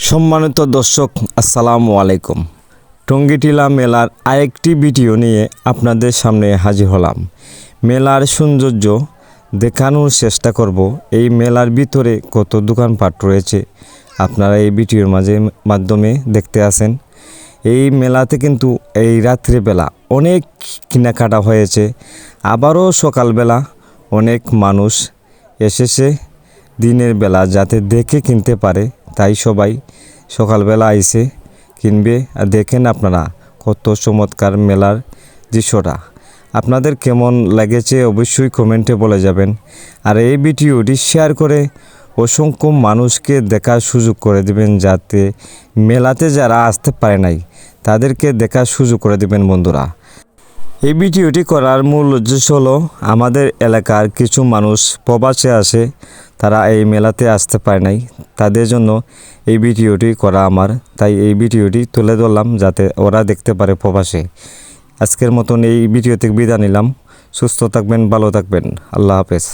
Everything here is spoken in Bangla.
সম্মানিত দর্শক, আসসালামু আলাইকুম। টঙ্গীটিলা মেলার আরেকটি ভিডিও নিয়ে আপনাদের সামনে হাজির হলাম। মেলার সৌন্দর্য দেখানোর চেষ্টা করব। এই মেলার ভিতরে কত দোকানপাট রয়েছে আপনারা এই ভিডিওর মাধ্যমে দেখতে আসেন। এই মেলাতে কিন্তু এই রাত্রিবেলা অনেক কেনাকাটা হয়েছে, আবারও সকালবেলা অনেক মানুষ এসেছে দিনের বেলা যাতে দেখে কিনতে পারে, তাই সবাই সকালবেলা আইসে কিনবে। আর দেখেন আপনারা কত চমৎকার মেলার দৃশ্যটা। আপনাদের কেমন লেগেছে অবশ্যই কমেন্টে বলে যাবেন। আর এই ভিডিওটি শেয়ার করে অসংখ্য মানুষকে দেখার সুযোগ করে দেবেন, যাতে মেলাতে যারা আসতে পারে নাই তাদেরকে দেখার সুযোগ করে দেবেন বন্ধুরা। এই ভিডিওটি করার মূল উদ্দেশ্য হলো আমাদের এলাকার কিছু মানুষ প্রবাসে আসে, তারা এই মেলাতে আসতে পারে নাই, তাদের জন্য এই ভিডিওটি করা আমার। তাই এই ভিডিওটি তুলে ধরলাম যাতে ওরা দেখতে পারে প্রবাসে। আজকের মতন এই ভিডিও থেকে বিদায় নিলাম। সুস্থ থাকবেন, ভালো থাকবেন, আল্লাহ হাফেজ।